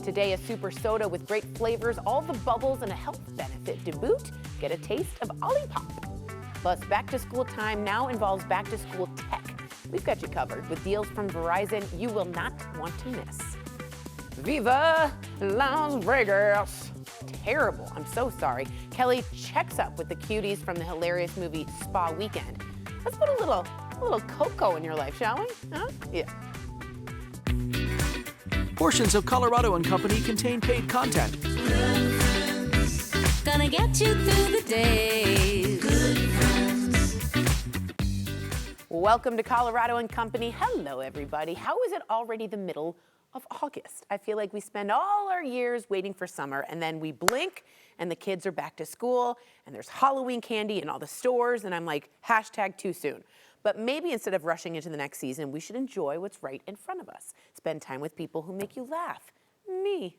Today, a super soda with great flavors, all the bubbles, and a health benefit to boot. Get a taste of Olipop. Plus, back to school time now involves back to school tech. We've got you covered with deals from Verizon you will not want to miss. Viva Las Vegas. Terrible. I'm so sorry. Kelly checks up with the cuties from the hilarious movie Spa Weekend. Let's put a little cocoa in your life, shall we? Huh? Yeah. Portions of Colorado and Company contain paid content. Good friends, gonna get you through the day. Good friends. Welcome to Colorado and Company. Hello, everybody. How is it already the middle of August? I feel like we spend all our years waiting for summer, and then we blink, and the kids are back to school, and there's Halloween candy in all the stores, and I'm like, hashtag too soon. But maybe instead of rushing into the next season, we should enjoy what's right in front of us. Spend time with people who make you laugh. Me.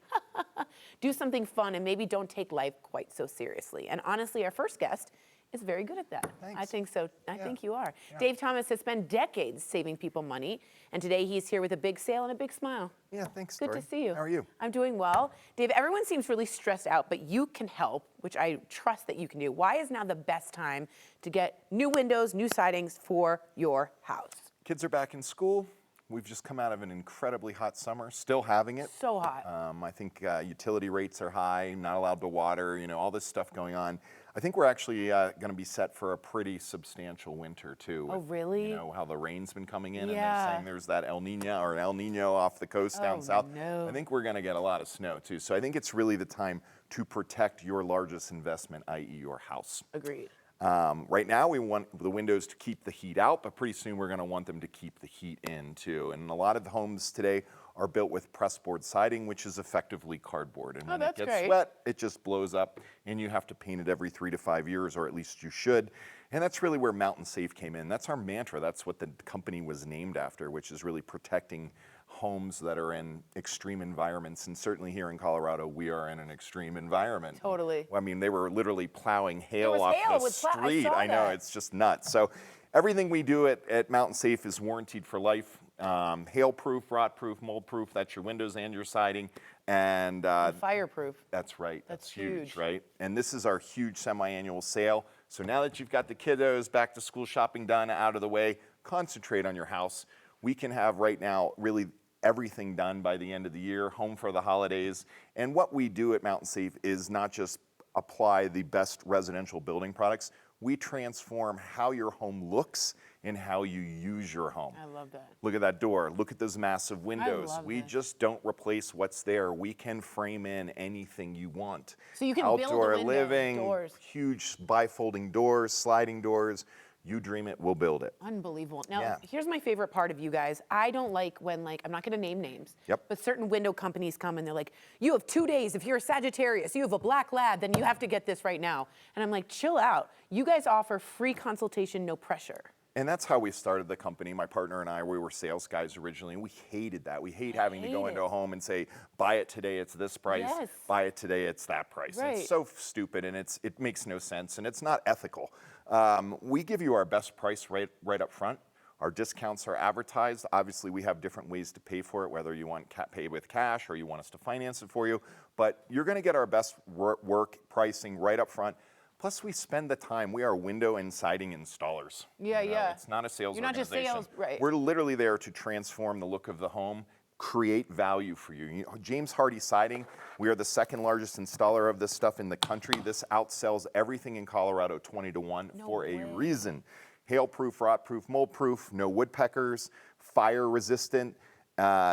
Do something fun, and maybe don't take life quite so seriously. And honestly, our first guest is very good at that. Thanks. I think so. I think you are. Yeah. Dave Thomas has spent decades saving people money, and today he's here with a big sale and a big smile. Yeah, thanks, Good Tori. to see you. How are you? I'm doing well. Dave, everyone seems really stressed out, but you can help, which I trust that you can do. Why is now the best time to get new windows, new sidings for your house? Kids are back in school. We've just come out of an incredibly hot summer, still having it. So hot. I think utility rates are high, not allowed to water, all this stuff going on. I think we're actually going to be set for a pretty substantial winter, too. Oh, really? You know, how the rain's been coming in, and Yeah. they're saying there's that El Nino off the coast down south. No. I think we're going to get a lot of snow, too. So I think it's really the time to protect your largest investment, i.e. your house. Agreed. Right now, we want the windows to keep the heat out, but pretty soon we're going to want them to keep the heat in, too. And a lot of the homes today are built with pressboard siding, which is effectively cardboard. And when it that's gets great. wet, it just blows up, and you have to paint it every 3 to 5 years, or at least you should. And that's really where Mountain Safe came in. That's our mantra. That's what the company was named after, which is really protecting homes that are in extreme environments. And certainly here in Colorado, we are in an extreme environment. Totally. I mean, they were literally plowing hail was off hail the with street. I saw I know, that. it's just nuts. So everything we do at Mountain Safe is warranted for life. Hail-proof, rot-proof, mold-proof. That's your windows and your siding. And Fireproof. that's right. That's huge, huge. right? And this is our huge semi-annual sale. So now that you've got the kiddos back to school shopping done, out of the way, concentrate on your house. We can have right now really everything done by the end of the year, home for the holidays. And what we do at Mountain Safe is not just apply the best residential building products. We transform how your home looks and how you use your home. I love that. Look at that door. Look at those massive windows. love We this. just don't replace what's there. We can frame in anything you want. So you can build a Outdoor window, living, doors. huge bifolding doors, sliding doors. You dream it, we'll build it. Unbelievable. Now, Yeah. here's my favorite part of you guys. I don't like when, I'm not going to name names, Yep. but certain window companies come and they're like, you have 2 days. If you're a Sagittarius, you have a black lab, then you have to get this right now. And I'm like, chill out. You guys offer free consultation, no pressure. And that's how we started the company. My partner and I, we were sales guys originally, and we hated that. We hate having to go hate into it. a home and say, buy it today, it's this price. Yes. Buy it today, it's that price. Right. It's so stupid, and it makes no sense, and it's not ethical. We give you our best price right up front. Our discounts are advertised. Obviously, we have different ways to pay for it, whether you want pay with cash or you want us to finance it for you. But you're going to get our best work pricing right up front. Plus, we spend the time. We are window and siding installers. Yeah, yeah. It's not a sales You're not just organization. sales, right. We're literally there to transform the look of the home, create value for you. James Hardie Siding, we are the second largest installer of this stuff in the country. This outsells everything in Colorado 20 to 1 for a reason. Hail-proof, rot-proof, mold-proof, no woodpeckers, fire-resistant.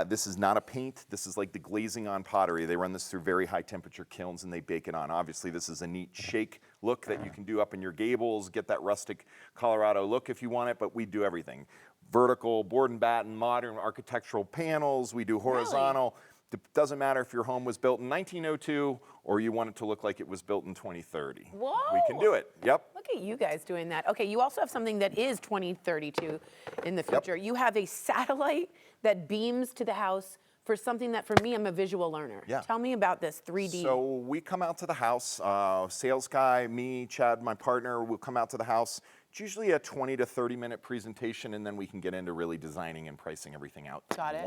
This is not a paint. This is like the glazing on pottery. They run this through very high temperature kilns and they bake it on. Obviously, this is a neat shake look that you can do up in your gables, get that rustic Colorado look if you want it, but we do everything. Vertical, board and batten, modern architectural panels. We do horizontal. It doesn't matter if your home was built in 1902 or you want it to look like it was built in 2030. Whoa. We can do it. Yep. Look at you guys doing that. Okay, you also have something that is 2032 in the future. You have a satellite that beams to the house for something that, for me, I'm a visual learner. Yeah. Tell me about this 3D. So we come out to the house, sales guy, me, Chad, my partner, will come out to the house. It's usually a 20 to 30 minute presentation, and then we can get into really designing and pricing everything out. Got it.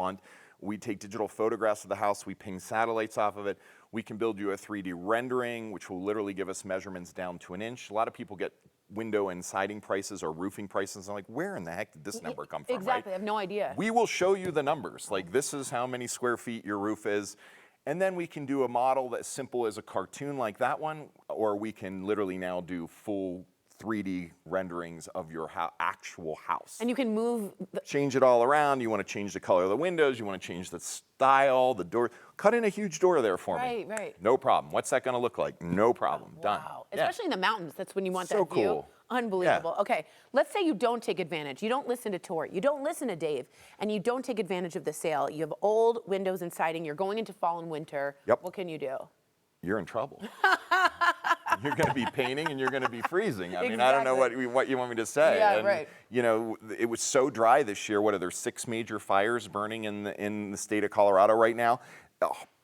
We take digital photographs of the house, we ping satellites off of it. We can build you a 3D rendering, which will literally give us measurements down to an inch. A lot of people get window and siding prices or roofing prices. I'm like, where in the heck did this number come from, Exactly, right? I have no idea. We will show you the numbers. Like, this is how many square feet your roof is. And then we can do a model that's simple as a cartoon like that one, or we can literally now do full 3D renderings of your actual house. And you can move Change it all around. You want to change the color of the windows. You want to change the style, the door. Cut in a huge door there for me. Right. No problem. What's that going to look like? No problem. Done. Wow. Yeah. Especially in the mountains. That's when you want So that view. cool. Unbelievable. Yeah. Okay, let's say you don't take advantage. You don't listen to Tori. You don't listen to Dave. And you don't take advantage of the sale. You have old windows and siding. You're going into fall and winter. Yep. What can you do? You're in trouble. You're going to be painting and you're going to be freezing. I mean, I don't know what you want me to say. Yeah, and, right. You know, it was so dry this year. What are there 6 major fires burning in the state of Colorado right now?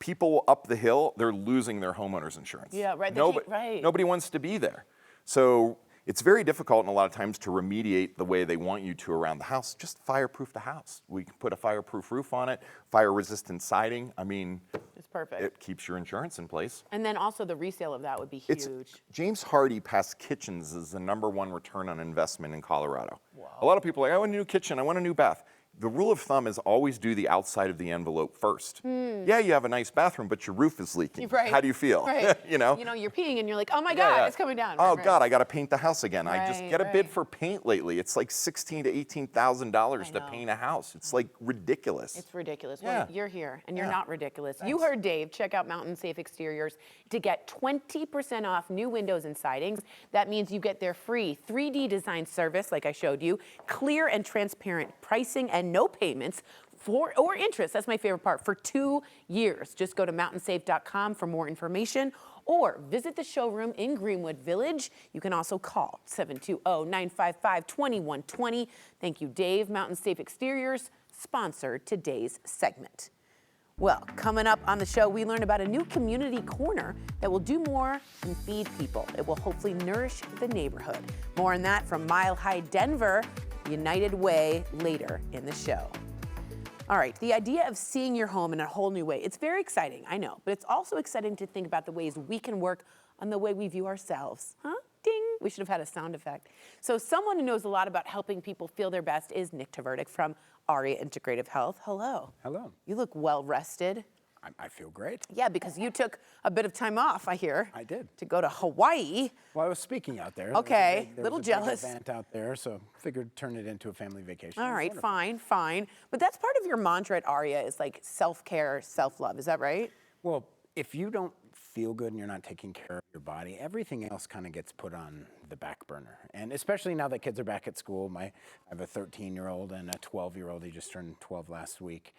People up the hill, they're losing their homeowners insurance. Yeah, right. Right. Nobody wants to be there. So it's very difficult a lot of times to remediate the way they want you to around the house. Just fireproof the house. We can put a fireproof roof on it, fire-resistant siding. I mean, It's perfect. it keeps your insurance in place. And then also the resale of that would be huge. James Hardie past kitchens is the #1 return on investment in Colorado. Wow. A lot of people are like, I want a new kitchen, I want a new bath. The rule of thumb is always do the outside of the envelope first. Yeah, you have a nice bathroom, but your roof is leaking. Right. How do you feel? Right. You know, you're peeing and you're like, oh my God, it's coming down. Oh Right. God, I got to paint the house again. I just get a bid Right. for paint lately. It's like $16,000 to $18,000 to know. paint a house. It's like ridiculous. It's ridiculous. Yeah. Well, you're here, and you're Yeah. not ridiculous. You Thanks. heard Dave. Check out Mountain Safe Exteriors to get 20% off new windows and sidings. That means you get their free 3D design service, like I showed you, clear and transparent pricing, and no payments or interest. That's my favorite part. For 2 years. Just go to mountainsafe.com for more information, or visit the showroom in Greenwood Village. You can also call 720-955-2120. Thank you, Dave. Mountain Safe Exteriors sponsored today's segment. Well, coming up on the show, we learn about a new community corner that will do more than feed people. It will hopefully nourish the neighborhood. More on that from Mile High Denver, United Way, later in the show. All right, the idea of seeing your home in a whole new way, it's very exciting, I know, but it's also exciting to think about the ways we can work on the way we view ourselves. Huh? Ding, we should have had a sound effect. So someone who knows a lot about helping people feel their best is Nick Tverdik from ARIA Integrative Health. Hello. Hello. You look well rested. I feel great. Yeah, because you took a bit of time off, I hear. I did. To go to Hawaii. Well, I was speaking out there. Okay, There little was a big jealous. event out there, so figured turn it into a family vacation. It All was right, wonderful. fine. But that's part of your mantra at ARIA is like self-care, self-love. Is that right? Well, if you don't feel good and you're not taking care of your body, everything else kind of gets put on the back burner. And especially now that kids are back at school. I have a 13-year-old and a 12-year-old. He just turned 12 last week.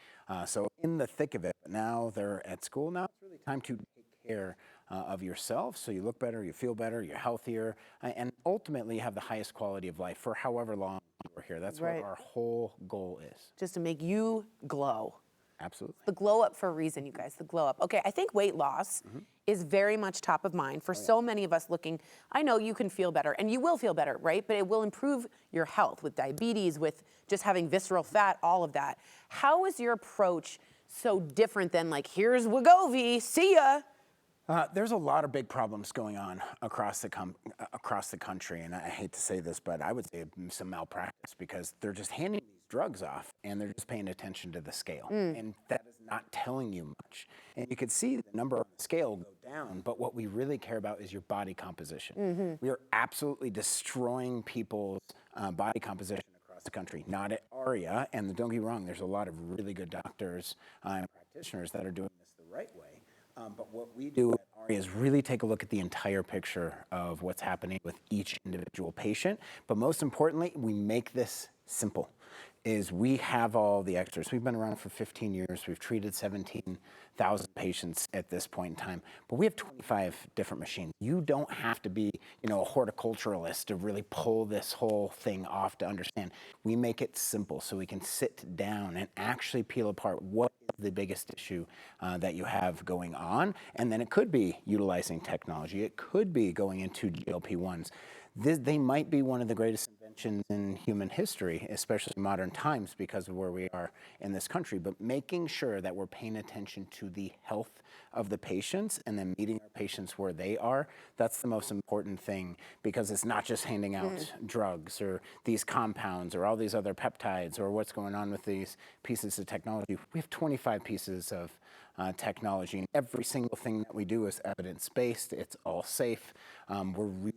So in the thick of it, now they're at school. Now it's really time to take care of yourself so you look better, you feel better, you're healthier, and ultimately you have the highest quality of life for however long we're here. That's Right. what our whole goal is. Just to make you glow. Absolutely. The glow up for a reason, you guys, the glow up. Okay, I think weight loss is very much top of mind for so many of us looking. I know you can feel better, and you will feel better, right? But it will improve your health with diabetes, with just having visceral fat, all of that. How is your approach so different than like, here's Wegovy, see ya? There's a lot of big problems going on across the country, and I hate to say this, but I would say some malpractice because they're just handing these drugs off and they're just paying attention to the scale, and that is not telling you much. And you can see the number on the scale go down, but what we really care about is your body composition. We are absolutely destroying people's body composition across the country, not at ARIA, and don't get me wrong, there's a lot of really good doctors and practitioners that are doing this the right way. But what we do at ARIA is really take a look at the entire picture of what's happening with each individual patient. But most importantly, we make this simple. We have all the extras. We've been around for 15 years. We've treated 17,000 patients at this point in time. But we have 25 different machines. You don't have to be, a horticulturalist to really pull this whole thing off to understand. We make it simple so we can sit down and actually peel apart what is the biggest issue that you have going on. And then it could be utilizing technology. It could be going into GLP-1s. they might be one of the greatest inventions in human history, especially modern times because of where we are in this country. But making sure that we're paying attention to the health of the patients and then meeting our patients where they are, that's the most important thing, because it's not just handing out drugs or these compounds or all these other peptides or what's going on with these pieces of technology. We have 25 pieces of technology, and every single thing that we do is evidence-based. It's all safe. We're really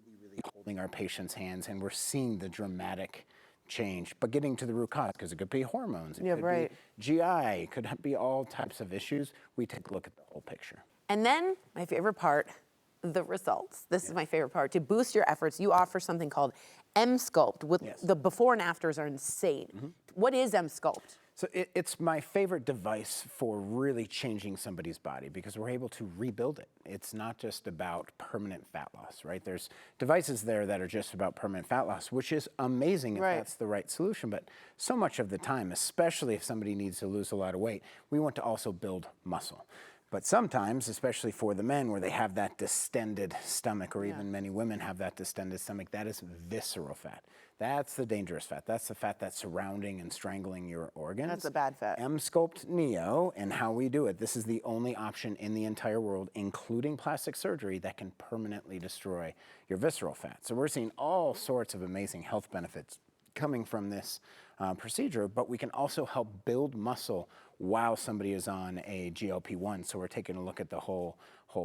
holding our patients' hands, and we're seeing the dramatic change, but getting to the root cause, because it could be hormones, it could be GI, it could be all types of issues. We take a look at the whole picture. And then my favorite part, the results. This is my favorite part. To boost your efforts, you offer something called M-Sculpt. The before and afters are insane. What is M-Sculpt? So it's my favorite device for really changing somebody's body, because we're able to rebuild it. It's not just about permanent fat loss, right? There's devices there that are just about permanent fat loss, which is amazing if that's the right solution. But so much of the time, especially if somebody needs to lose a lot of weight, we want to also build muscle. But sometimes, especially for the men, where they have that distended stomach, or even many women have that distended stomach, that is visceral fat. That's the dangerous fat. That's the fat that's surrounding and strangling your organs. That's a bad fat. M-Sculpt Neo, and how we do it, this is the only option in the entire world, including plastic surgery, that can permanently destroy your visceral fat. So we're seeing all sorts of amazing health benefits coming from this procedure, but we can also help build muscle while somebody is on a GLP-1. So we're taking a look at the whole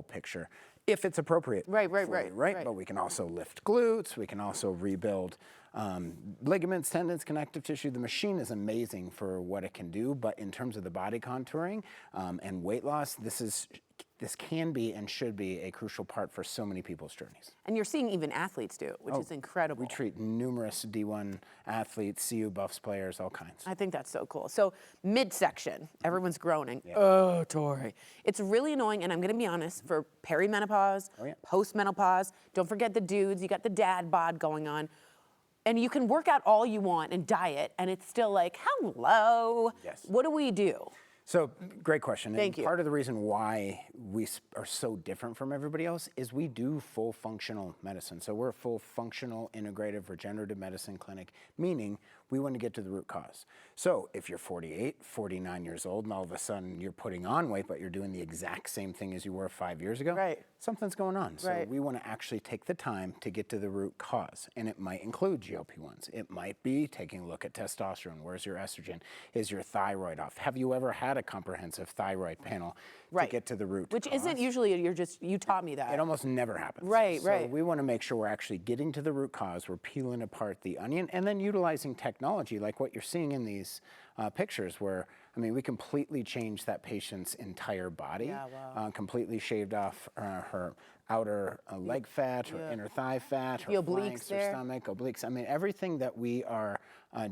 picture, if it's appropriate. Right. But we can also lift glutes. We can also rebuild ligaments, tendons, connective tissue. The machine is amazing for what it can do, but in terms of the body contouring and weight loss, this can be and should be a crucial part for so many people's journeys. And you're seeing even athletes do it, which is incredible. We treat numerous D1 athletes, CU Buffs players, all kinds. I think that's so cool. So midsection, everyone's groaning. Oh, Tori. It's really annoying, and I'm gonna be honest, for perimenopause, postmenopause, don't forget the dudes, you got the dad bod going on. And you can work out all you want and diet, and it's still like, hello. Yes. What do we do? So, great question. Thank you. Part of the reason why we are so different from everybody else is we do full functional medicine. So we're a full functional, integrative, regenerative medicine clinic, meaning we want to get to the root cause. So if you're 48, 49 years old, and all of a sudden you're putting on weight, but you're doing the exact same thing as you were 5 years ago, something's going on. So we want to actually take the time to get to the root cause. And it might include GLP-1s. It might be taking a look at testosterone. Where's your estrogen? Is your thyroid off? Have you ever had a comprehensive thyroid panel to get to the root Which cause? isn't usually, you taught me that. It almost never happens. So we want to make sure we're actually getting to the root cause. We're peeling apart the onion and then utilizing technology like what you're seeing in these pictures, where, I mean, we completely changed that patient's entire body, completely shaved off her outer leg fat or inner thigh fat, her flanks, her stomach, obliques. I mean, everything that we are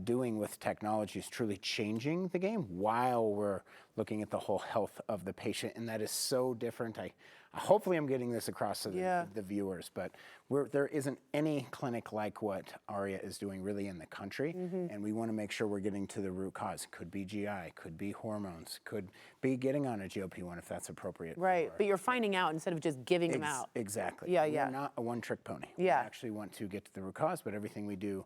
doing with technology is truly changing the game while we're looking at the whole health of the patient, and that is so different. Hopefully I'm getting this across to the viewers, but there isn't any clinic like what Aria is doing really in the country, and we want to make sure we're getting to the root cause. Could be GI, could be hormones, could be getting on a GLP-1 if that's appropriate. But you're finding out instead of just giving them out. Exactly. We're not a one-trick pony. We actually want to get to the root cause, but everything we do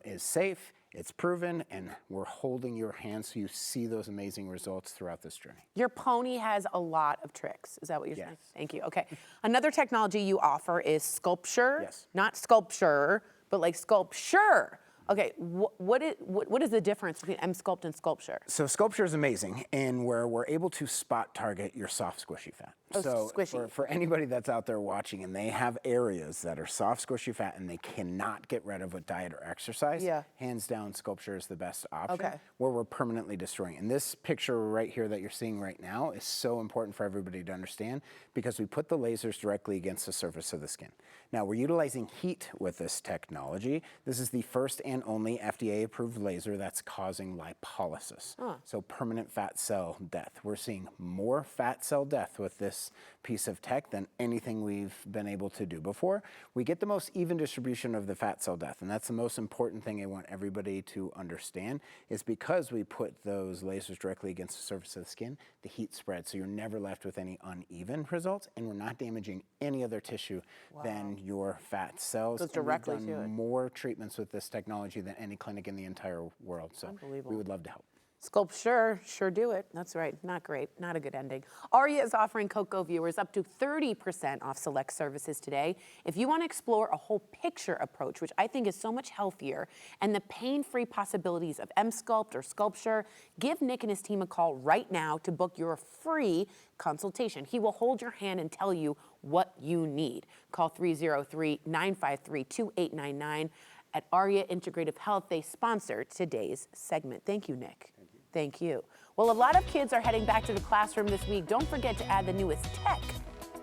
is safe, it's proven, and we're holding your hand so you see those amazing results throughout this journey. Your pony has a lot of tricks. Is that what you're saying? Thank you. Okay. Another technology you offer is sculpture. Not sculpture, but like sculpture. Okay, what is the difference between M-Sculpt and sculpture? So sculpture is amazing, and where we're able to spot target your soft, squishy fat. So squishy. For anybody that's out there watching and they have areas that are soft, squishy fat and they cannot get rid of with diet or exercise, hands down, sculpture is the best option where we're permanently destroying. And this picture right here that you're seeing right now is so important for everybody to understand, because we put the lasers directly against the surface of the skin. Now, we're utilizing heat with this technology. This is the first and and only FDA-approved laser that's causing lipolysis, so permanent fat cell death. We're seeing more fat cell death with this piece of tech than anything we've been able to do before. We get the most even distribution of the fat cell death, and that's the most important thing I want everybody to understand, is because we put those lasers directly against the surface of the skin, the heat spreads, so you're never left with any uneven results, and we're not damaging any other tissue than your fat cells. Goes directly and to we've it. done more treatments with this technology than any clinic in the entire world, so we would love to help. Sculpture, sure do it. That's right. Not great. Not a good ending. Aria is offering Coco viewers up to 30% off select services today. If you want to explore a whole picture approach, which I think is so much healthier, and the pain-free possibilities of M-Sculpt or Sculpture, give Nick and his team a call right now to book your free consultation. He will hold your hand and tell you what you need. Call 303-953-2899. At Aria Integrative Health, they sponsor today's segment. Thank you, Nick. Thank you. Well, a lot of kids are heading back to the classroom this week. Don't forget to add the newest tech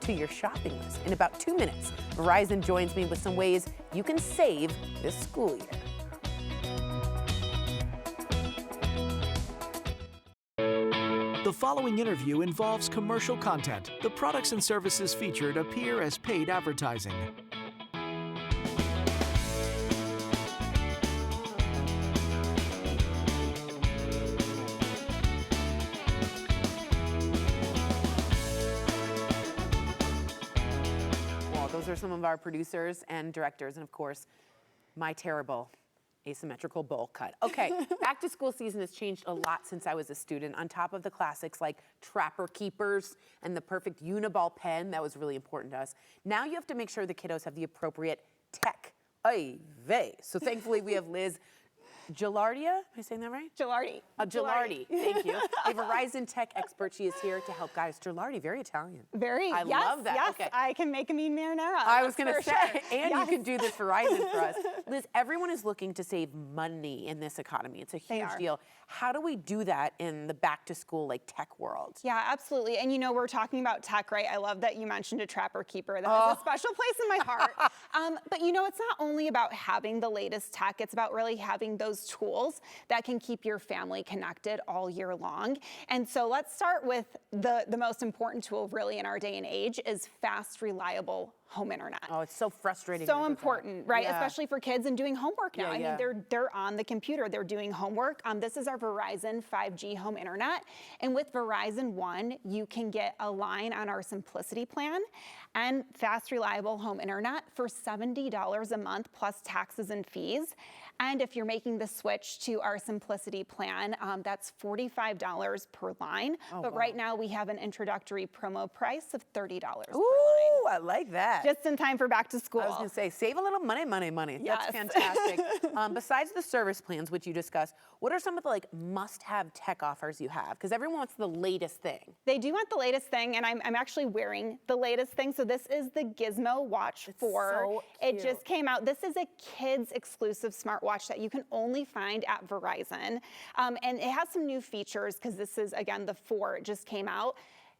to your shopping list. In about 2 minutes, Verizon joins me with some ways you can save this school year. The following interview involves commercial content. The products and services featured appear as paid advertising. Those are some of our producers and directors, and of course, my terrible asymmetrical bowl cut. Okay, back to school season has changed a lot since I was a student. On top of the classics like Trapper Keepers and the perfect Uniball pen, that was really important to us. Now you have to make sure the kiddos have the appropriate tech. Ay vey. So thankfully we have Liz Gilardia, am I saying that right? Gilardi. Gilardi, thank you. A Verizon tech expert. She is here to help guys. Gilardi, very Italian. Very, I yes, love that. Yes, Okay. I can make a mean marinara. I was going to for say, sure. and Yes. you can do this Verizon for us. Liz, everyone is looking to save money in this economy. It's a They huge are. deal. How do we do that in the back to school, like tech world? Yeah, absolutely. And you know, we're talking about tech, right? I love that you mentioned a Trapper Keeper. That has a special place in my heart. But you know, it's not only about having the latest tech, it's about really having those tools that can keep your family connected all year long. And so let's start with the most important tool really in our day and age is fast, reliable home internet. Oh, it's so frustrating. So important, right? Yeah. Especially for kids and doing homework now. Yeah, I mean, they're on the computer, they're doing homework. This is our Verizon 5G home internet. And with Verizon One, you can get a line on our Simplicity plan and fast, reliable home internet for $70 a month plus taxes and fees. And if you're making the switch to our Simplicity plan, that's $45 per line. But right now we have an introductory promo price of $30 per line. Ooh, I like that. Just in time for back to school. I was going to say, save a little money. Yes. That's fantastic. Besides the service plans, which you discussed, what are some of the like must-have tech offers you have? Because everyone wants the latest thing. They do want the latest thing, and I'm actually wearing the latest thing. So this is the Gizmo Watch 4. so It cute. just came out. This is a kids exclusive smartwatch that you can only find at Verizon. And it has some new features because this is, again, the 4. It just came out.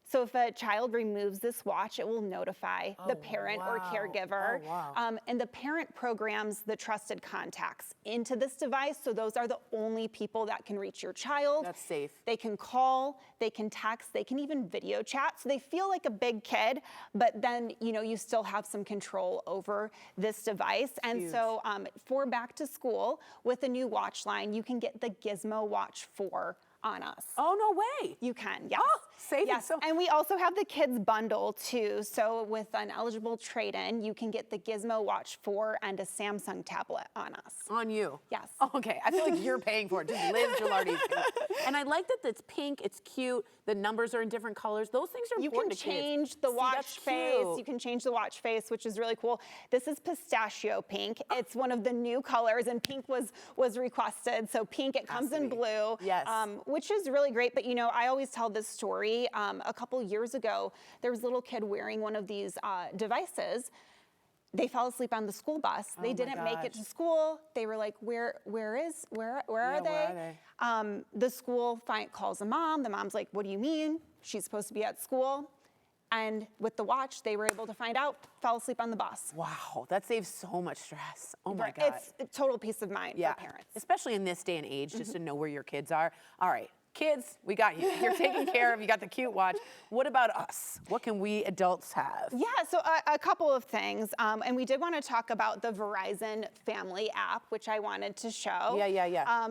So if a child removes this watch, it will notify the parent or caregiver. Oh, wow. And the parent programs the trusted contacts into this device. So those are the only people that can reach your child. That's safe. They can call, they can text, they can even video chat. So they feel like a big kid, but then, you know, you still have some control over this device. And Huge. so for back to school, with a new watch line, you can get the Gizmo Watch 4 on us. Oh, no way. You can, yes. Oh, saving yes. so- And we also have the kids bundle too. So with an eligible trade-in, you can get the Gizmo Watch 4 and a Samsung tablet on us. On you? Yes. Oh, okay, I feel like you're paying for it. Just Liz Gilardi's paying. And I like that it's pink, it's cute, the numbers are in different colors. Those things are You can important to kids. change the See, watch that's face. cute. You can change the watch face, which is really cool. This is pistachio pink. It's one of the new colors, and pink was requested. So pink, it comes in blue, Yes. which is really great. But you know, I always tell this story. A couple years ago, there was a little kid wearing one of these devices. They fell asleep on the school bus. They didn't make it to school. They were like, where are they? The school calls the mom. The mom's like, what do you mean? She's supposed to be at school. And with the watch, they were able to find out, fell asleep on the bus. Wow, that saves so much stress. Oh my God. It's a total peace of mind for parents. Especially in this day and age, just to know where your kids are. All right, kids, we got you. You're taken care of. You got the cute watch. What about us? What can we adults have? Yeah, so a couple of things. And we did want to talk about the Verizon Family app, which I wanted to show. Yeah.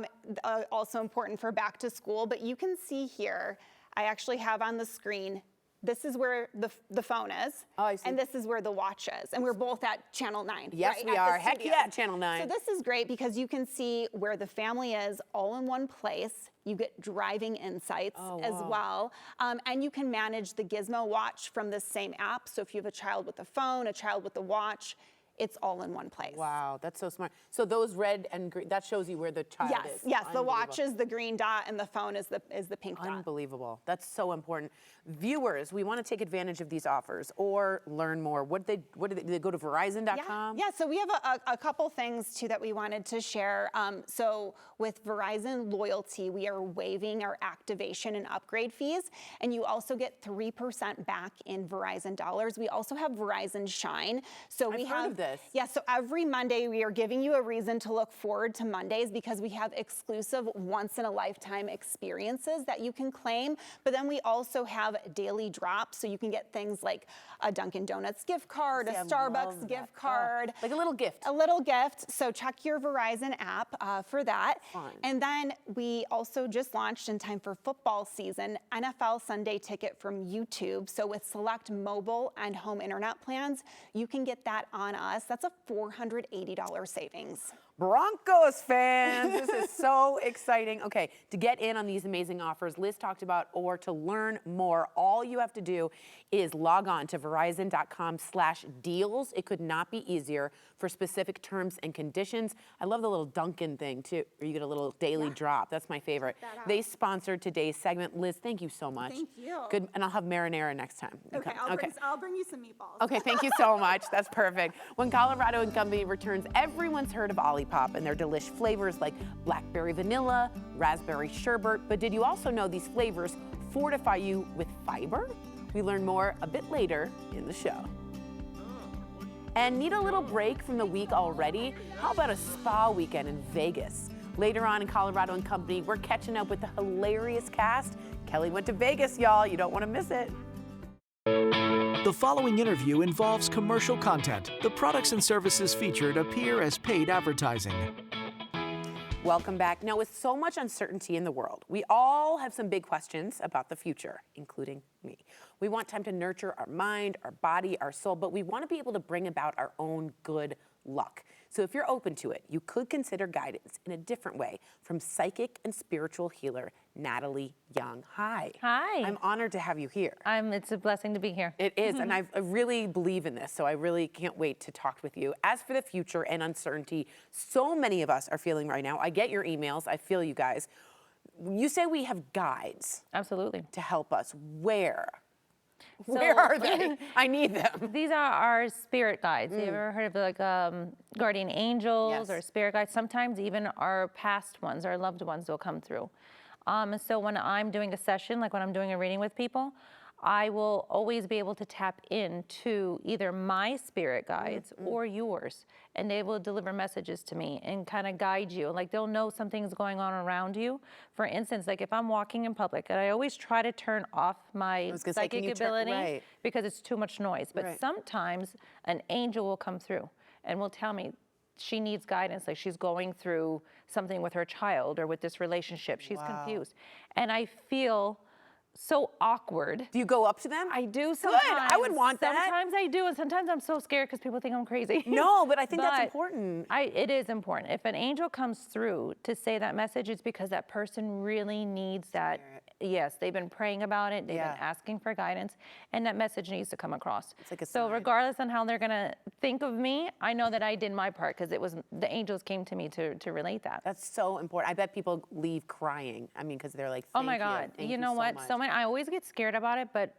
Also important for back to school. But you can see here, I actually have on the screen, this is where the phone is. Oh, I see. And this is where the watch is. And we're both at Channel 9. Yes, right, we at the are. Heck studios. yeah, Channel 9. So this is great because you can see where the family is all in one place. You get driving insights as well. And you can manage the Gizmo watch from the same app. So if you have a child with a phone, a child with a watch, it's all in one place. Wow, that's so smart. So those red and green, that shows you where the child is. Yes, the watch is the green dot and the phone is the pink dot. Unbelievable. That's so important. Viewers, we want to take advantage of these offers or learn more. What do they go to Verizon.com? Yeah, so we have a couple things too that we wanted to share. So with Verizon Loyalty, we are waiving our activation and upgrade fees, and you also get 3% back in Verizon dollars. We also have Verizon Shine. So we I've have heard of this. Yeah, so every Monday we are giving you a reason to look forward to Mondays because we have exclusive once-in-a-lifetime experiences that you can claim. But then we also have daily drops, so you can get things like a Dunkin' Donuts gift card, a Starbucks gift card. Like a little gift. A little gift. So check your Verizon app for that. Fun. And then we also just launched in time for football season, NFL Sunday Ticket from YouTube. So with select mobile and home internet plans, you can get that on us. That's a $480 savings. Broncos fans, this is so exciting. Okay, to get in on these amazing offers Liz talked about or to learn more, all you have to do is log on to verizon.com/deals. It could not be easier for specific terms and conditions. I love the little Dunkin' thing too, where you get a little daily drop. That's my favorite. They sponsored today's segment. Liz, thank you so much. Thank you. Good, and I'll have marinara next time. Okay, I'll bring you some meatballs. Okay, thank you so much. That's perfect. When Colorado and Company returns, everyone's heard of Olipop and their delish flavors like blackberry vanilla, raspberry sherbet. But did you also know these flavors fortify you with fiber? We learn more a bit later in the show. And need a little break from the week already? How about a spa weekend in Vegas? Later on in Colorado and Company, we're catching up with the hilarious cast. Kelly went to Vegas, y'all. You don't want to miss it. The following interview involves commercial content. The products and services featured appear as paid advertising. Welcome back. Now, with so much uncertainty in the world, we all have some big questions about the future, including me. We want time to nurture our mind, our body, our soul, but we want to be able to bring about our own good luck. So if you're open to it, you could consider guidance in a different way from psychic and spiritual healer Natalie Young. Hi. Hi. I'm honored to have you here. It's a blessing to be here. It is, and I really believe in this, so I really can't wait to talk with you. As for the future and uncertainty, so many of us are feeling right now. I get your emails. I feel you guys. You say we have guides Absolutely. to help us. Where are they? I need them. These are our spirit guides. You ever heard of guardian angels Yes. or spirit guides? Sometimes even our past ones, our loved ones will come through. So when I'm doing a session, like when I'm doing a reading with people, I will always be able to tap into either my spirit guides or yours, and they will deliver messages to me and kind of guide you. Like they'll know something's going on around you. For instance, like if I'm walking in public, and I always try to turn off my was gonna say, can psychic you ability right. because it's too much noise. But Right. sometimes an angel will come through and will tell me she needs guidance, like she's going through something with her child or with this relationship. She's confused. And I feel so awkward. Do you go up to them? I do sometimes. Good. I would want that. Sometimes I do, and sometimes I'm so scared because people think I'm crazy. No, but I think that's But important. It is important. If an angel comes through to say that message, it's because that person really needs that. Yes, they've been praying about it. They've Yeah. been asking for guidance, and that message needs to come across. It's like a So sign. regardless on how they're gonna think of me, I know that I did my part because it was the angels came to me to relate that. That's so important. I bet people leave crying. I mean, because they're like, Oh thank my God! Thank You know so what? much. So many. I always get scared about it, but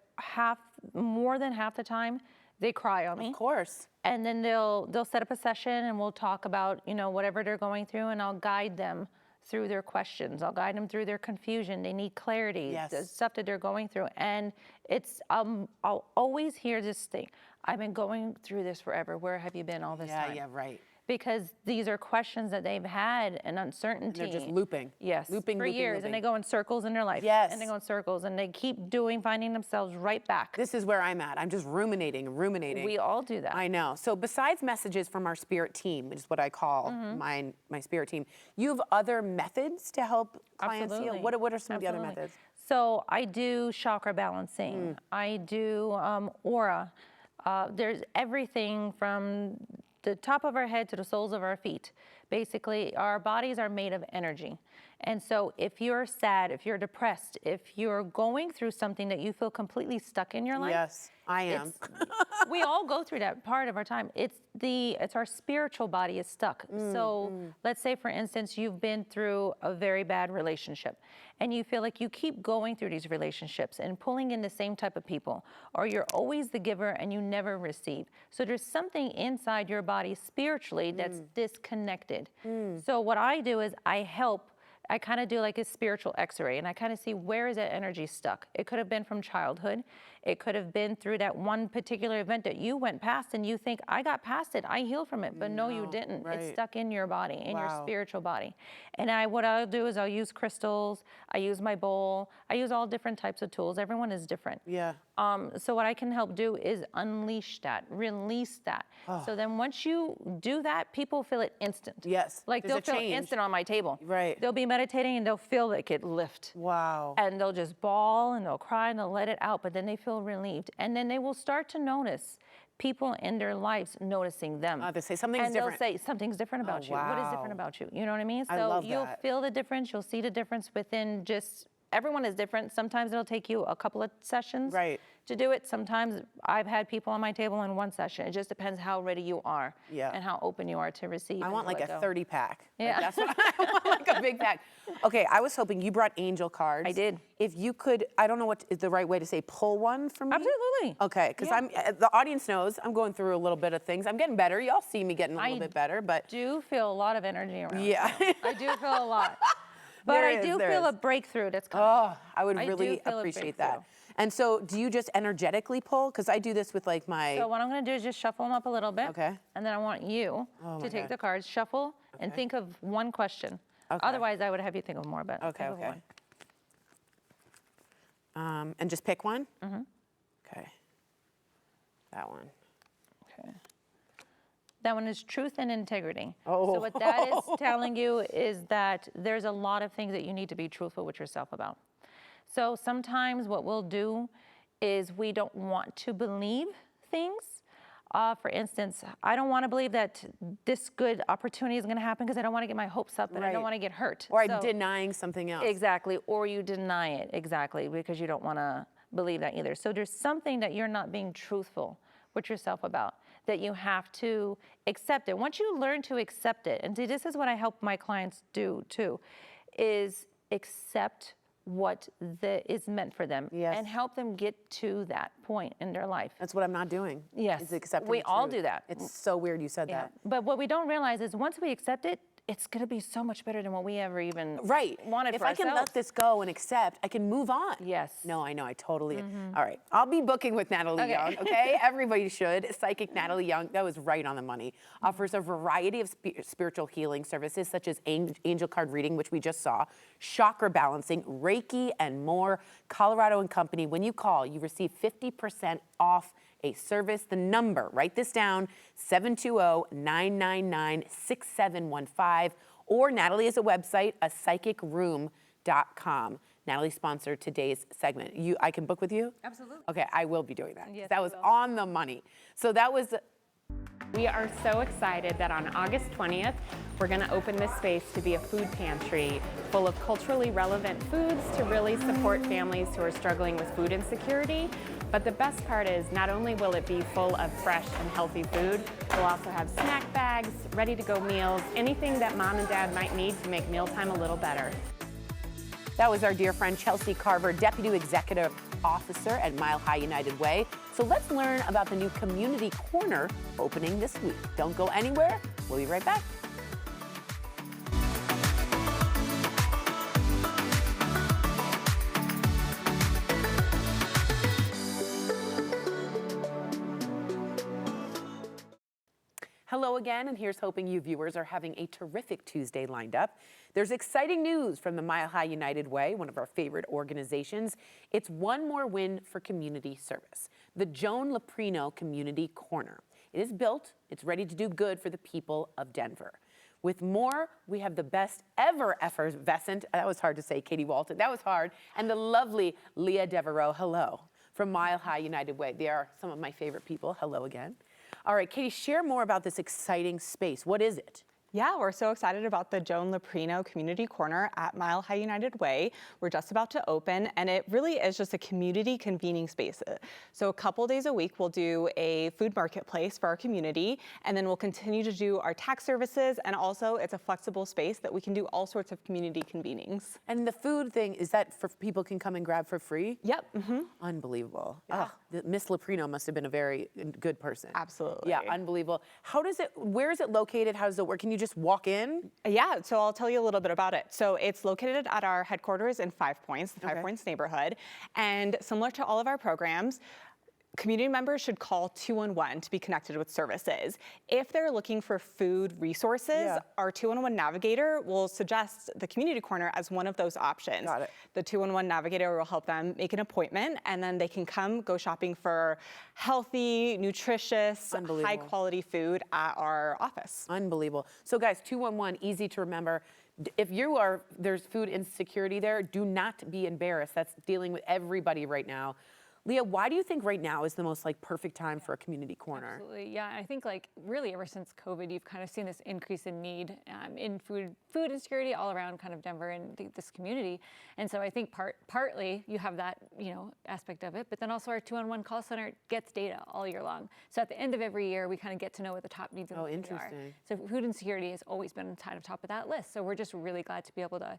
more than half the time, they cry on me. Of course. And then they'll set up a session and we'll talk about whatever they're going through, and I'll guide them through their questions. I'll guide them through their confusion. They need clarity, Yes. the stuff that they're going through. And it's, I'll always hear this thing. I've been going through this forever. Where have you been all this time? Yeah, right. Because these are questions that they've had and uncertainty. They're just looping. Yes, Looping, for looping, years, looping. and they go in circles in their life. Yes. And they go in circles, and they keep finding themselves right back. This is where I'm at. I'm just ruminating. We all do that. I know. So besides messages from our spirit team, which is what I call my spirit team, you have other methods to help clients heal? Absolutely. What are some of the other Absolutely. methods? So I do chakra balancing. I do aura. There's everything from the top of our head to the soles of our feet. Basically, our bodies are made of energy. And so if you're sad, if you're depressed, if you're going through something that you feel completely stuck in your life. Yes, I am. We all go through that part of our time. It's our spiritual body is stuck. So let's say, for instance, you've been through a very bad relationship and you feel like you keep going through these relationships and pulling in the same type of people, or you're always the giver and you never receive. So there's something inside your body spiritually that's disconnected. So what I do is I kind of do like a spiritual x-ray, and I kind of see where is that energy stuck. It could have been from childhood. It could have been through that one particular event that you went past and you think, I got past it, I healed from it, but no, you didn't. right. It's stuck in your body, in your Wow. spiritual body. And what I'll do is I'll use crystals, I use my bowl, I use all different types of tools. Everyone is different. Yeah. So what I can help do is unleash that, release that. So then once you do that, people feel it instant. Yes, Like there's a they'll feel change. instant on my table. Right. They'll be meditating and they'll feel like it lift. Wow. And they'll just bawl and they'll cry and they'll let it out, but then they feel relieved. And then they will start to notice people in their lives noticing them. They say something's and different. they'll say something's different about you. What is wow. different about you? You know what I mean? I So love you'll that. feel the difference. You'll see the difference within just, everyone is different. Sometimes it'll take you a couple of sessions Right. to do it. Sometimes I've had people on my table in one session. It just depends how ready you are Yeah. and how open you are to receive. I and want to like let a go. 30 pack. Yeah. Like, that's what I want, like a big pack. Okay, I was hoping you brought angel cards. I did. If you could, I don't know what is the right way to say, pull one from me? Absolutely. Okay, because the audience knows I'm going through a little bit of things. I'm getting better. Y'all see me getting a little bit better, but Do feel a lot of energy around. yeah. I do feel a lot. But There I is, do there feel is. a breakthrough that's coming. Oh, I would I do really feel a appreciate that. breakthrough. And so do you just energetically pull? Because I do this with like my, So what I'm going to do is just shuffle them up a little bit. Okay. And then I want you Oh to my take God. the cards, shuffle, and think of one question. Okay. Otherwise, I would have you think of more, but Okay, think of okay. one. And just pick one? Mm-hmm. Okay. That one. Okay. That one is truth and integrity. Oh. So what that is telling you is that there's a lot of things that you need to be truthful with yourself about. So sometimes what we'll do is we don't want to believe things. For instance, I don't want to believe that this good opportunity is going to happen because I don't want to get my hopes up and I Right. don't want to get hurt. Or I'm So- denying something else. Exactly, or you deny it, exactly, because you don't want to believe that either. So there's something that you're not being truthful with yourself about, that you have to accept it. Once you learn to accept it, and see, this is what I help my clients do too, is accept what is meant for them Yes. and help them get to that point in their life. That's what I'm not doing. Yes. Is accepting We the all truth. do that. It's so weird you said that. But what we don't realize is once we accept it, it's going to be so much better than what we ever even Right. wanted if for I can ourselves. let this go and accept, I can move on. Yes. No, I know. I totally. All right. I'll be booking with Natalie Young, okay? Everybody should. Psychic Natalie Young, that was right on the money. Offers a variety of spiritual healing services such as angel card reading, which we just saw, chakra balancing, Reiki, and more. Colorado and Company, when you call, you receive 50% off a service. The number, write this down, 720-999-6715, or Natalie has a website, apsychicroom.com. Natalie sponsored today's segment. I can book with you? Absolutely. Okay, I will be doing that. Yes, that you was will. on the money. So that was We are so excited that on August 20th, we're going to open this space to be a food pantry full of culturally relevant foods to really support families who are struggling with food insecurity. But the best part is not only will it be full of fresh and healthy food, we'll also have snack bags, ready-to-go meals, anything that mom and dad might need to make mealtime a little better. That was our dear friend Chelsea Carver, Deputy Executive Officer at Mile High United Way. So let's learn about the new Community Corner opening this week. Don't go anywhere. We'll be right back. Hello again, and here's hoping you viewers are having a terrific Tuesday lined up. There's exciting news from the Mile High United Way, one of our favorite organizations. It's one more win for community service, the Joan Loprino Community Corner. It is built, it's ready to do good for the people of Denver. With more, we have the best ever effervescent, that was hard to say, Katie Walton, that was hard, and the lovely Leah Devereaux, hello, from Mile High United Way. They are some of my favorite people, hello again. All right, Katie, share more about this exciting space. What is it? Yeah, we're so excited about the Joan Loprino Community Corner at Mile High United Way. We're just about to open, and it really is just a community convening space. So a couple days a week, we'll do a food marketplace for our community, and then we'll continue to do our tax services, and also it's a flexible space that we can do all sorts of community convenings. And the food thing, is that for people can come and grab for free? Yep. Unbelievable. Yeah. Oh, Miss Loprino must have been a very good person. Absolutely. Yeah, unbelievable. Where is it located? How does it work? Can you just walk in? Yeah, so I'll tell you a little bit about it. So it's located at our headquarters in Five Points, the Five Points neighborhood. And similar to all of our programs, community members should call 211 to be connected with services. If they're looking for food resources, our 211 navigator will suggest the community corner as one of those options. Got it. The 211 navigator will help them make an appointment, and then they can go shopping for healthy, nutritious, high quality food at our office. Unbelievable. So guys, 211, easy to remember. If there's food insecurity there, do not be embarrassed. That's dealing with everybody right now. Leah, why do you think right now is the most perfect time for a community corner? Absolutely, yeah. I think really ever since COVID, you've kind of seen this increase in need in food insecurity all around kind of Denver and this community. And so I think partly you have that aspect of it, but then also our 211 call center gets data all year long. So at the end of every year, we kind of get to know what the top needs in the community are. So food insecurity has always been kind of top of that list. So we're just really glad to be able to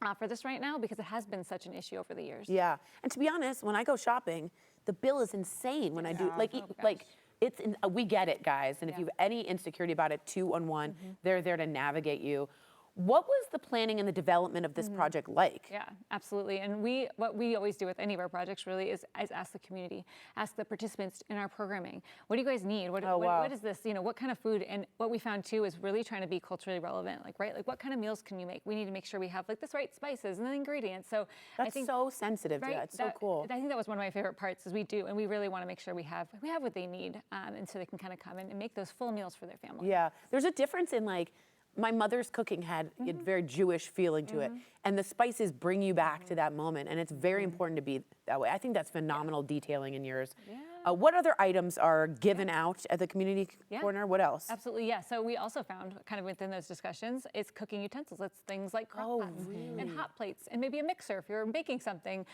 offer this right now because it has been such an issue over the years. Yeah, and to be honest, when I go shopping, the bill is insane when I do, we get it, guys, and if you have any insecurity about it, 211, they're there to navigate you. What was the planning and the development of this project like? Yeah, absolutely. And what we always do with any of our projects really is ask the community, ask the participants in our programming, what do you guys need? What is this? What kind of food? And what we found too is really trying to be culturally relevant, what kind of meals can you make? We need to make sure we have this right spices and the ingredients. So I think so sensitive. Yeah, it's so cool. I think that was one of my favorite parts is we really want to make sure we have what they need, and so they can kind of come in and make those full meals for their family. Yeah, there's a difference in my mother's cooking had a very Jewish feeling to it, and the spices bring you back to that moment, and it's very important to be that way. I think that's phenomenal detailing in yours. Yeah. What other items are given out at the community corner? What else? Absolutely, yeah. So we also found, kind of within those discussions, it's cooking utensils. It's things like crock pots and hot plates, and maybe a mixer if you're baking something.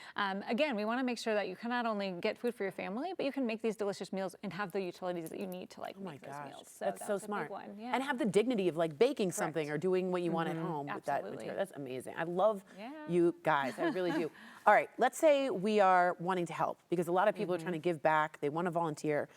Again, we want to make sure that you can not only get food for your family, but you can make these delicious meals and have the utilities that you need to make those meals. So that's so smart. A big one. Yeah. And have the dignity of baking something or doing what you want at home with that material. That's amazing. I love you guys. I really do. All right, let's say we are wanting to help because a lot of people are trying to give back. They want to volunteer.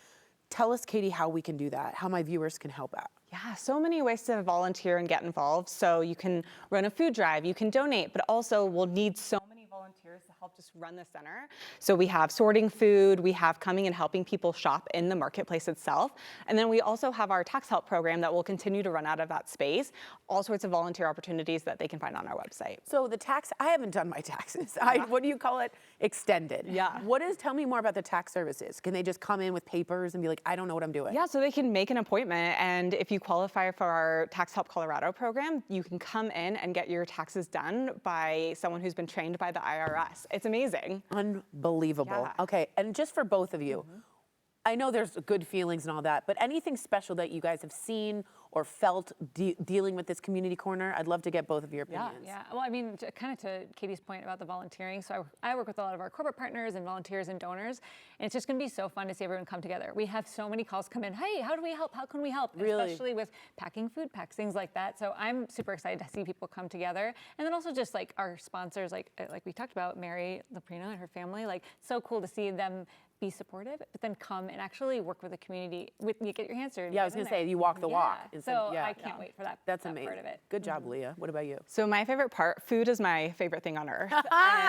Tell us, Katie, how we can do that, how my viewers can help out. Yeah, so many ways to volunteer and get involved. So you can run a food drive, you can donate, but also we'll need so many volunteers to help just run the center. So we have sorting food, we have coming and helping people shop in the marketplace itself. And then we also have our tax help program that will continue to run out of that space. All sorts of volunteer opportunities that they can find on our website. So the tax, I haven't done my taxes. What do you call it? Extended. Yeah. Tell me more about the tax services. Can they just come in with papers and be like, I don't know what I'm doing? Yeah, so they can make an appointment, and if you qualify for our Tax Help Colorado program, you can come in and get your taxes done by someone who's been trained by the IRS. It's amazing. Unbelievable. Yeah. Okay, and just for both of you, I know there's good feelings and all that, but anything special that you guys have seen or felt dealing with this community corner? I'd love to get both of your opinions. Yeah. Well, I mean, kind of to Katie's point about the volunteering. So I work with a lot of our corporate partners and volunteers and donors, and it's just going to be so fun to see everyone come together. We have so many calls come in. Hey, how do we help? How can we help? Really? Especially with packing food packs, things like that. So I'm super excited to see people come together, and then also just our sponsors, like we talked about, Mary Loprino and her family. So cool to see them be supportive, but then come and actually work with the community, you get your hands dirty. Yeah, I was get in gonna say, there. you walk the walk. Yeah. instead- So yeah. I can't wait for that. That's that amazing. part of it. Good job, Leah. What about you? So my favorite part, food is my favorite thing on earth.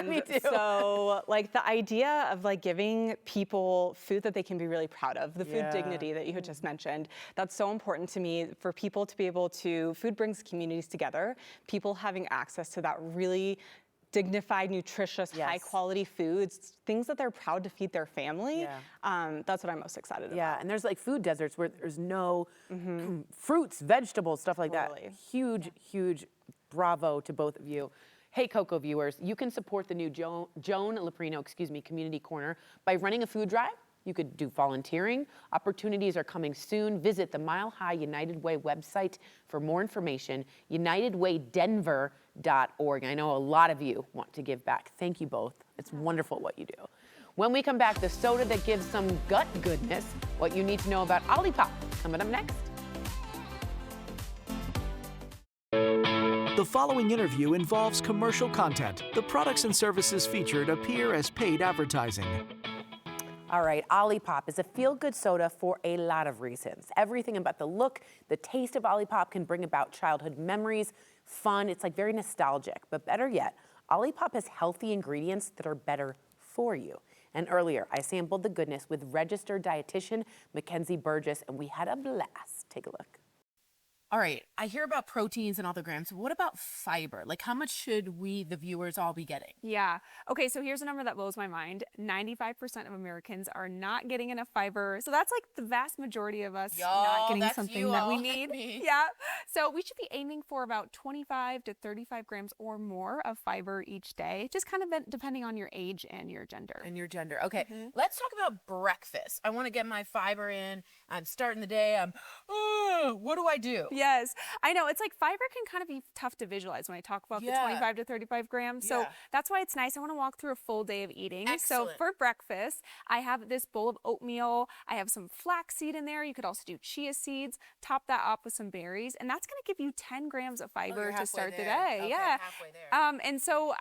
Me too. So like the idea of like giving people food that they can be really proud of, the food Yeah. dignity that you had just mentioned, that's so important to me for people to be able to, food brings communities together, people having access to that really dignified, nutritious, Yes. high quality foods, things that they're proud to feed their family. Yeah. That's what I'm most excited about. Yeah, and there's like food deserts where there's no fruits, vegetables, stuff like Totally. that. Huge, huge bravo to both of you. Hey, Coco viewers, you can support the new Joan Leprino, Community Corner by running a food drive. You could do volunteering. Opportunities are coming soon. Visit the Mile High United Way website for more information, unitedwaydenver.org. I know a lot of you want to give back. Thank you both. It's wonderful what you do. When we come back, the soda that gives some gut goodness, what you need to know about Olipop. Coming up next. The following interview involves commercial content. The products and services featured appear as paid advertising. All right, Olipop is a feel-good soda for a lot of reasons. Everything about the look, the taste of Olipop can bring about childhood memories, fun. It's like very nostalgic. But better yet, Olipop has healthy ingredients that are better for you. And earlier, I sampled the goodness with registered dietitian Mackenzie Burgess, and we had a blast. Take a look. All right, I hear about proteins and all the grams. What about fiber? Like, how much should we, the viewers, all be getting? Yeah. Okay, so here's a number that blows my mind. 95% of Americans are not getting enough fiber. So that's like the vast majority of us not getting something that we need. Yeah. So we should be aiming for about 25 to 35 grams or more of fiber each day, just kind of depending on your age and your gender. Okay, let's talk about breakfast. I want to get my fiber in. I'm starting the day. What do I do? Yes, I know. It's like fiber can kind of be tough to visualize when I talk about the 25 to 35 grams. So that's why it's nice. I want to walk through a full day of eating. Excellent. So for breakfast, I have this bowl of oatmeal. I have some flaxseed in there. You could also do chia seeds. Top that up with some berries. And that's going to give you 10 grams of fiber to start the day. Okay, yeah. halfway there. And so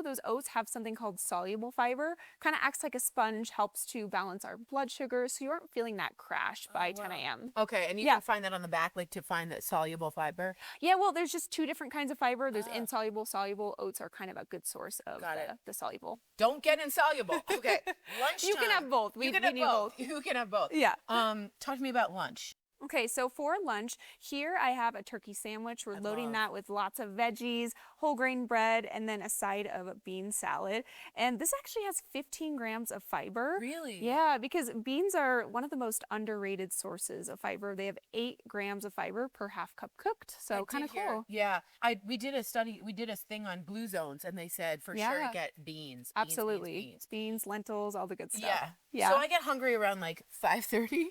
those oats have something called soluble fiber. Kind of acts like a sponge, helps to balance our blood sugar. So you aren't feeling that crash by 10 a.m. Okay, and you can find that on the back, like to find the soluble fiber? Yeah, well, there's just two different kinds of fiber. There's insoluble, soluble. Oats are kind of a good source of the soluble. Don't get insoluble. Okay, lunchtime. You can have both. You can have both. You can have both. Yeah. Talk to me about lunch. Okay, so for lunch, here I have a turkey sandwich. We're loading that with lots of veggies, whole grain bread, and then a side of a bean salad. And this actually has 15 grams of fiber. Really? Yeah, because beans are one of the most underrated sources of fiber. They have 8 grams of fiber per half cup cooked. So kind of cool. Yeah, we did a thing on Blue Zones, and they said for sure get beans. Absolutely. Beans, lentils, all the good stuff. Yeah. Yeah. So I get hungry around like 5:30.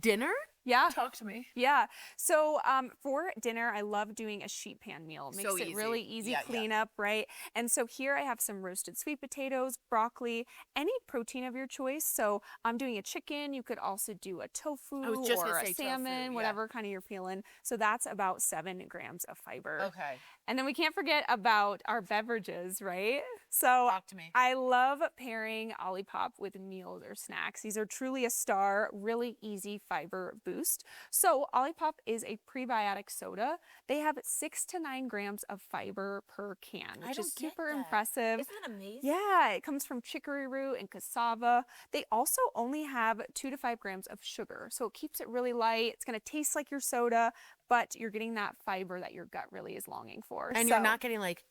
Dinner? Yeah. Talk to me. Yeah. So for dinner, I love doing a sheet pan meal. Makes it really easy cleanup, right? And so here I have some roasted sweet potatoes, broccoli, any protein of your choice. So I'm doing a chicken. You could also do a tofu or a salmon, whatever kind of you're feeling. So that's about 7 grams of fiber. Okay. And then we can't forget about our beverages, right? So Talk to me. I love pairing Olipop with meals or snacks. These are truly a star, really easy fiber boost. So Olipop is a prebiotic soda. They have 6 to 9 grams of fiber per can, which is super impressive. Isn't that amazing? Yeah, it comes from chicory root and cassava. They also only have 2 to 5 grams of sugar. So it keeps it really light. It's going to taste like your soda, but you're getting that fiber that your gut really is longing for. And you're not getting like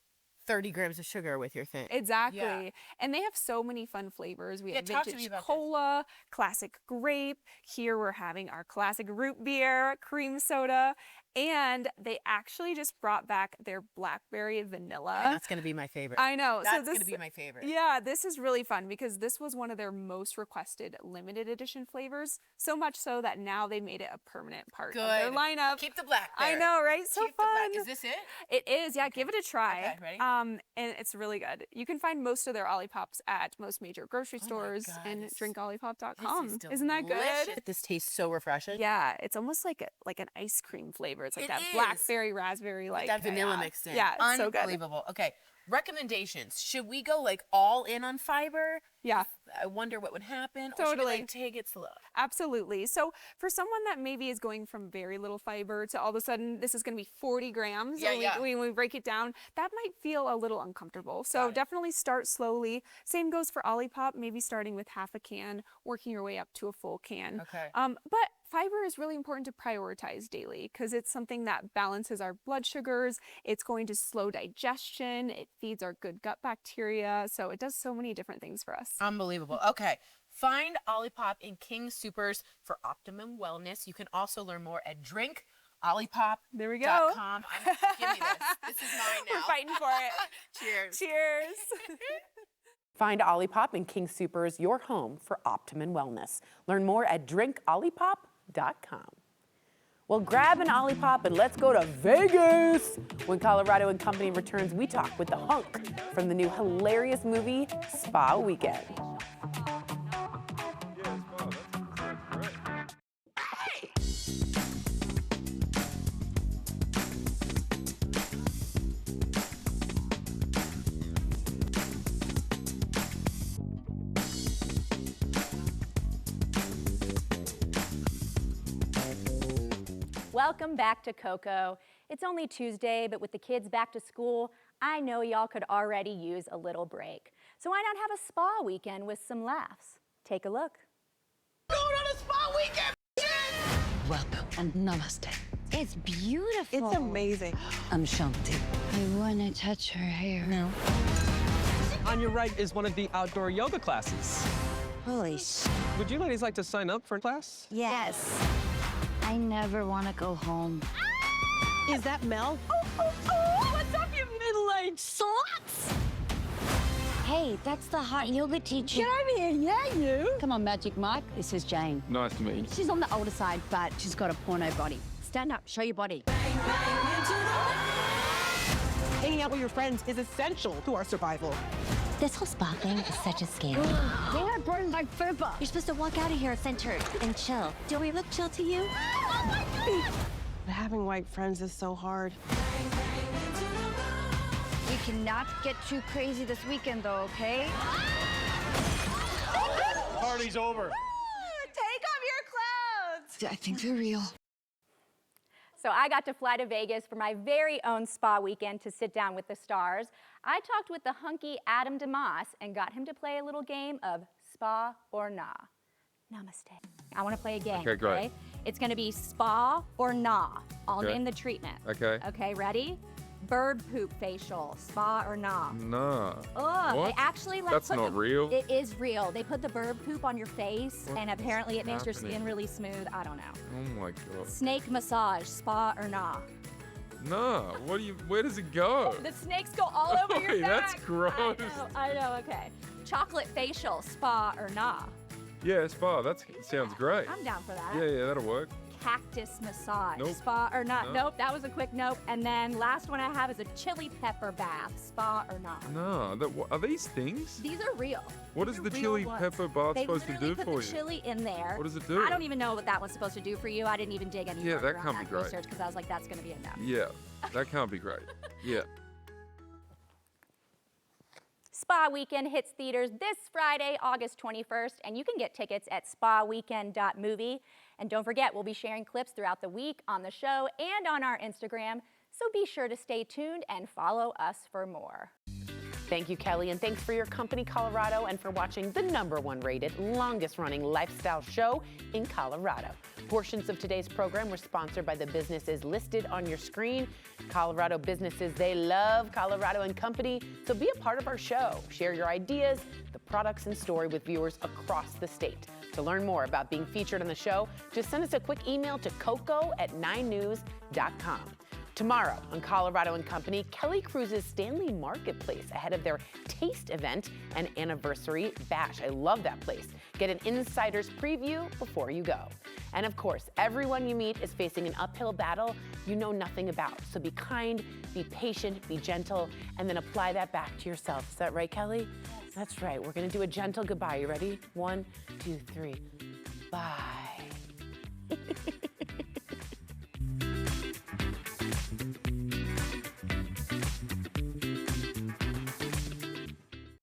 30 grams of sugar with your thing. Exactly. Yeah. And they have so many fun flavors. We have talk to me vintage about cola, classic grape. Here we're having our classic root beer, cream soda. And they actually just brought back their blackberry vanilla. And that's going to be my favorite. I know. That's going to be my favorite. Yeah, this is really fun because this was one of their most requested limited edition flavors. So much so that now they made it a permanent part of their lineup. Keep the blackberry. I know, right? So Keep fun. Is this it? It is, yeah. Give it a try. Okay, ready? And it's really good. You can find most of their Olipops at most major grocery stores and drinkolipop.com. Isn't that good? This tastes so refreshing. Yeah, it's almost like an ice cream flavor. It's like that blackberry, raspberry, like that vanilla mixed in. Yeah, it's so good. Unbelievable. Okay, recommendations. Should we go like all in on fiber? Yeah. I wonder what would happen. Totally. Or should we like take it slow? Absolutely. So for someone that maybe is going from very little fiber to all of a sudden this is going to be 40 grams, when we break it down, that might feel a little uncomfortable. So definitely start slowly. Same goes for Olipop, maybe starting with half a can, working your way up to a full can. Okay. But fiber is really important to prioritize daily because it's something that balances our blood sugars. It's going to slow digestion. It feeds our good gut bacteria. So it does so many different things for us. Unbelievable. Okay. Find Olipop in King Soopers for optimum wellness. You can also learn more at drinkolipop.com. There we go. Give me this. This is mine now. We're fighting for it. Cheers. Cheers. Find Olipop in King Soopers, your home for optimum wellness. Learn more at drinkolipop.com. Well, grab an Olipop and let's go to Vegas. When Colorado and Company returns, we talk with the hunk from the new hilarious movie, Spa Weekend. Welcome back to Coco. It's only Tuesday, but with the kids back to school, I know y'all could already use a little break. So why not have a spa weekend with some laughs? Take a look. Going on a spa weekend! Welcome and namaste. It's beautiful. It's amazing. I'm Shanti. I want to touch her hair. No. On your right is one of the outdoor yoga classes. Holy sh! Would you ladies like to sign up for a class? Yes. I never want to go home. Is that Mel? What's up, you middle-aged sluts? Hey, that's the hot yoga teacher. Get over here, yeah, you. Come on, Magic Mike. This is Jane. Nice to meet you. She's on the older side, but she's got a porno body. Stand up, show your body. Hanging out with your friends is essential to our survival. This whole spa thing is such a scam. Yeah, bro, like fupa. You're supposed to walk out of here centered and chill. Do we look chill to you? Having white friends is so hard. We cannot get too crazy this weekend, though, okay? Party's over. Take off your clothes. I think they're real. So I got to fly to Vegas for my very own spa weekend to sit down with the stars. I talked with the hunky Adam DeMoss and got him to play a little game of spa or nah. Namaste. I want to play a game. Okay, great. Okay? It's going to be spa or nah. I'll Okay. name the treatment. Okay. Okay, ready? Bird poop facial, spa or nah. Nah. Ugh, What? they actually like That's put not the- real. It is real. They put the bird poop on your face, What and apparently it makes your happening? skin really smooth. I don't know. Oh my god. Snake massage, spa or nah. Nah. What do you? Where does it go? The snakes go all over your Oy, back. that's gross. I know, okay. Chocolate facial, spa or nah. Yeah, spa. That sounds great. I'm down for that. Yeah, that'll work. Cactus massage, Nope. spa or nah. No. Nope, that was a quick nope. And then last one I have is a chili pepper bath, spa or nah. Nah. Are these things? These are real. What is These are the real chili ones. pepper bath They supposed to literally do put for the you? chili in there. What does it do? I don't even know what that one's supposed to do for you. I didn't even dig any Yeah, further that on can't be great. research because I was like, that's going to be enough. Yeah, that can't be great. Yeah. Spa Weekend hits theaters this Friday, August 21st, and you can get tickets at spaweekend.movie. And don't forget, we'll be sharing clips throughout the week on the show and on our Instagram, so be sure to stay tuned and follow us for more. Thank you, Kelly, and thanks for your company, Colorado, and for watching the #1 rated, longest-running lifestyle show in Colorado. Portions of today's program were sponsored by the businesses listed on your screen. Colorado businesses, they love Colorado and Company, so be a part of our show. Share your ideas, the products, and story with viewers across the state. To learn more about being featured on the show, just send us a quick email to coco@9news.com. Tomorrow on Colorado and Company, Kelly cruises Stanley Marketplace ahead of their taste event and anniversary bash. I love that place. Get an insider's preview before you go. And of course, everyone you meet is facing an uphill battle you know nothing about. So be kind, be patient, be gentle, and then apply that back to yourself. Is that right, Kelly? Yes. That's right. We're going to do a gentle goodbye. You ready? 1, 2, 3. Bye.